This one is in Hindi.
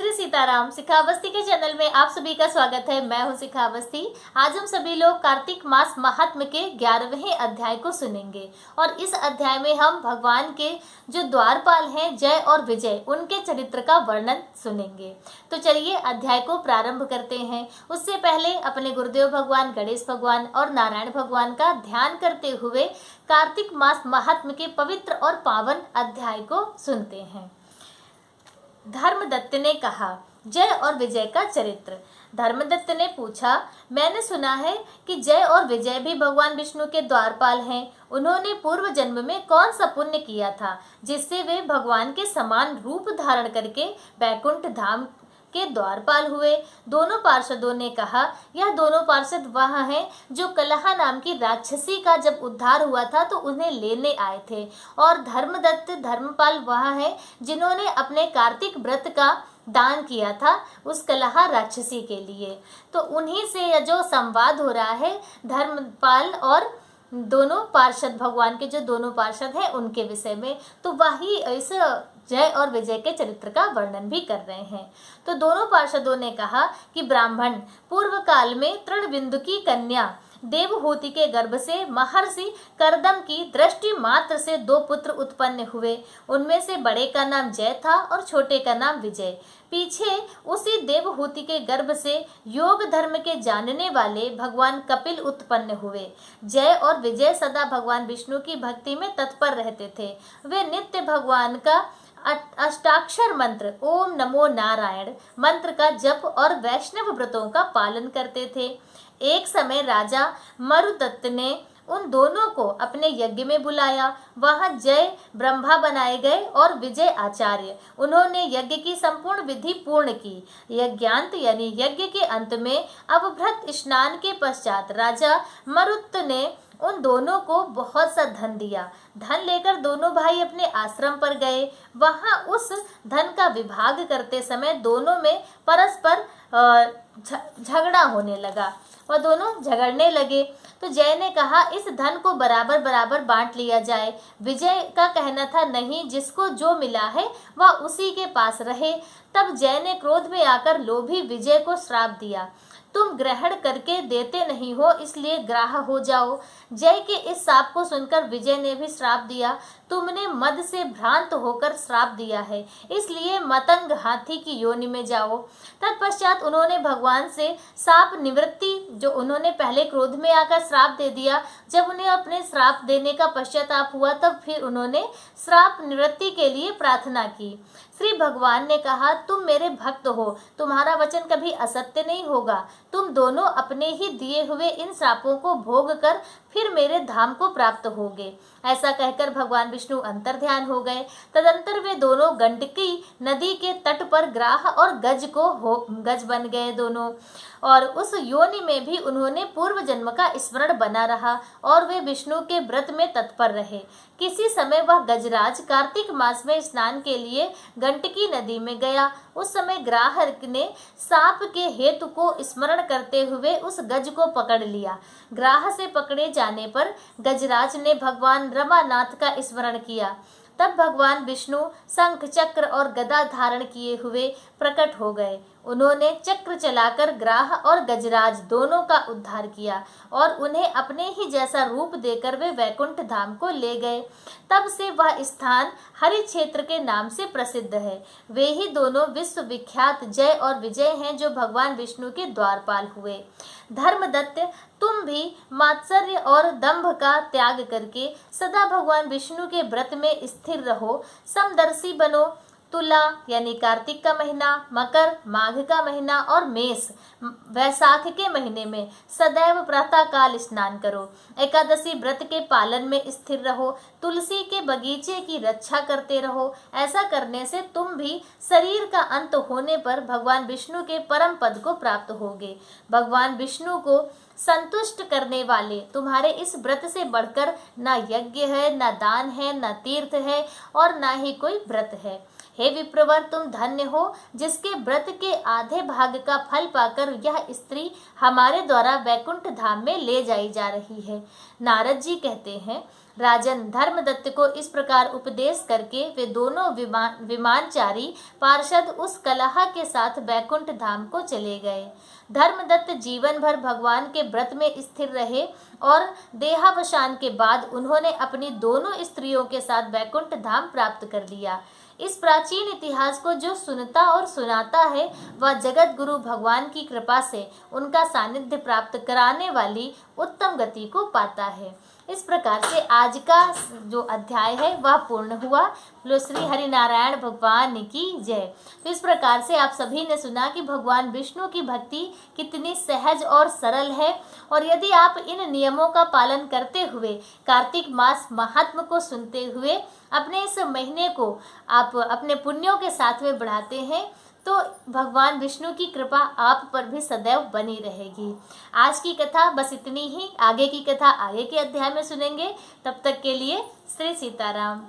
श्री सीताराम। शिखावस्थी के चैनल में आप सभी का स्वागत है। मैं हूं शिखावस्थी। आज हम सभी लोग कार्तिक मास महात्म्य के 11वें अध्याय को सुनेंगे और इस अध्याय में हम भगवान के जो द्वारपाल हैं जय और विजय, उनके चरित्र का वर्णन सुनेंगे। तो चलिए अध्याय को प्रारंभ करते हैं। उससे पहले अपने गुरुदेव भगवान गणेश भगवान और नारायण भगवान का ध्यान करते हुए कार्तिक मास महात्म्य के पवित्र और पावन अध्याय को सुनते हैं। धर्मदत्त ने कहा, जय और विजय का चरित्र। धर्मदत्त ने पूछा, मैंने सुना है कि जय और विजय भी भगवान विष्णु के द्वारपाल हैं। उन्होंने पूर्व जन्म में कौन सा पुण्य किया था जिससे वे भगवान के समान रूप धारण करके बैकुंठ धाम के द्वारपाल हुए। दोनों पार्षदों ने कहा, यह दोनों पार्षद वह हैं जो कलहा नाम की राक्षसी का जब उद्धार हुआ था तो उन्हें लेने आए थे, और धर्मदत्त धर्मपाल वह हैं जिन्होंने अपने कार्तिक व्रत का दान किया था उस कलहा राक्षसी के लिए। तो उन्हीं से जो संवाद हो रहा है धर्मपाल और दोनों पार्षद, भगवान के जो दोनों पार्षद हैं उनके विषय में, तो वही इस जय और विजय के चरित्र का वर्णन भी कर रहे हैं। तो दोनों पार्षदों ने कहा कि ब्राह्मण पूर्व काल में तृणबिंदु की कन्या देवहूति के गर्भ से महर्षि करदम की दृष्टि मात्र से 2 पुत्र उत्पन्न हुए। उनमें से बड़े का नाम जय था और छोटे का नाम विजय। पीछे उसी देवहूति के गर्भ से योग धर्म के जानने वाले भगवान कपिल उत्पन्न हुए। जय और विजय सदा भगवान विष्णु की भक्ति में तत्पर रहते थे। वे नित्य भगवान का अष्टाक्षर मंत्र ओम नमो नारायण मंत्र का जप और वैष्णव व्रतों का पालन करते थे। एक समय राजा मरुदत्त ने उन दोनों को अपने यज्ञ में बुलाया। वहां जय ब्रह्मा बनाए गए और विजय आचार्य। उन्होंने यज्ञ की संपूर्ण विधि पूर्ण की। यज्ञांत यानी यज्ञ के अंत में अवभृत स्नान के पश्चात राजा मरुत ने उन दोनों को बहुत सा धन दिया। धन लेकर दोनों भाई अपने आश्रम पर गए। वहां उस धन का विभाग करते समय दोनों में परस्पर झगड़ा होने लगा। वह दोनों झगड़ने लगे। तो जय ने कहा, इस धन को बराबर बराबर बांट लिया जाए। विजय का कहना था, नहीं, जिसको जो मिला है वह उसी के पास रहे। तब जय ने क्रोध में आकर लोभी विजय को श्राप दिया, तुम ग्रहण करके देते नहीं हो, इसलिए ग्राह हो जाओ। जय के इस श्राप को सुनकर विजय ने भी श्राप दिया, तुमने मद से भ्रांत होकर श्राप दिया है, इसलिए मतंग हाथी की योनि में जाओ। तत्पश्चात उन्होंने भगवान से श्राप निवृत्ति, जो उन्होंने पहले क्रोध में आकर श्राप दे दिया, जब उन्हें अपने श्राप देने का पश्चाताप हुआ तब फिर उन्होंने श्राप निवृत्ति के लिए प्रार्थना की। श्री भगवान ने कहा, तुम मेरे भक्त हो, तुम्हारा वचन कभी असत्य नहीं होगा। तुम दोनों अपने ही दिए हुए इन श्रापों को भोग कर फिर मेरे धाम को प्राप्त होगे। ऐसा कहकर भगवान विष्णु अंतर्ध्यान हो गए। तदंतर वे दोनों गंडकी नदी के तट पर ग्राह और गज बन गए दोनों, और उस योनि में भी उन्होंने पूर्व जन्म का स्मरण बना रहा और वे विष्णु के व्रत में तत्पर रहे। किसी समय वह गजराज कार्तिक मास में स्नान के लिए गंडकी नदी में गया। उस समय ग्राहक ने सांप के हेतु को स्मरण करते हुए उस गज को पकड़ लिया। ग्राह से पकड़े जाने पर गजराज ने भगवान रमानाथ का स्मरण किया। तब भगवान विष्णु शंख चक्र और गदा धारण किए हुए प्रकट हो गए। उन्होंने चक्र चलाकर ग्राह और गजराज दोनों का उद्धार किया और उन्हें अपने ही जैसा रूप देकर वे वैकुंठ धाम को ले गए। तब से वह स्थान हरि क्षेत्र के नाम से प्रसिद्ध है। वे ही दोनों विश्व विख्यात जय और विजय हैं जो भगवान विष्णु के द्वारपाल हुए। धर्मदत्त, तुम भी मात्सर्य और दंभ का त्याग करके सदा भगवान विष्णु के व्रत में स्थिर रहो। समदर्शी बनो। तुला यानी कार्तिक का महीना, मकर माघ का महीना और मेष वैशाख के महीने में सदैव प्रातः काल स्नान करो। एकादशी व्रत के पालन में स्थिर रहो। तुलसी के बगीचे की रक्षा करते रहो। ऐसा करने से तुम भी शरीर का अंत होने पर भगवान विष्णु के परम पद को प्राप्त होगे। भगवान विष्णु को संतुष्ट करने वाले तुम्हारे इस व्रत से बढ़कर ना यज्ञ है, ना दान है, ना तीर्थ है और ना ही कोई व्रत है। हे विप्रवर, तुम धन्य हो जिसके व्रत के आधे भाग का फल पाकर यह स्त्री हमारे द्वारा वैकुंठ धाम में ले जाई जा रही है। नारद जी कहते हैं, राजन, धर्मदत्त को इस प्रकार उपदेश करके वे दोनों विमानचारी पार्षद उस कलह के साथ बैकुंठ धाम को चले गए। धर्मदत्त जीवन भर भगवान के व्रत में स्थिर रहे और देहावसान के बाद उन्होंने अपनी दोनों स्त्रियों के साथ बैकुंठ धाम प्राप्त कर लिया। इस प्राचीन इतिहास को जो सुनता और सुनाता है वह जगत गुरु भगवान की कृपा से उनका सानिध्य प्राप्त कराने वाली उत्तम गति को पाता है। इस प्रकार से आज का जो अध्याय है वह पूर्ण हुआ। बोलो श्री हरि नारायण भगवान की जय। तो इस प्रकार से आप सभी ने सुना कि भगवान विष्णु की भक्ति कितनी सहज और सरल है, और यदि आप इन नियमों का पालन करते हुए कार्तिक मास महात्म को सुनते हुए अपने इस महीने को आप अपने पुण्यों के साथ में बढ़ाते हैं तो भगवान विष्णु की कृपा आप पर भी सदैव बनी रहेगी। आज की कथा बस इतनी ही। आगे की कथा आगे के अध्याय में सुनेंगे। तब तक के लिए श्री सीताराम।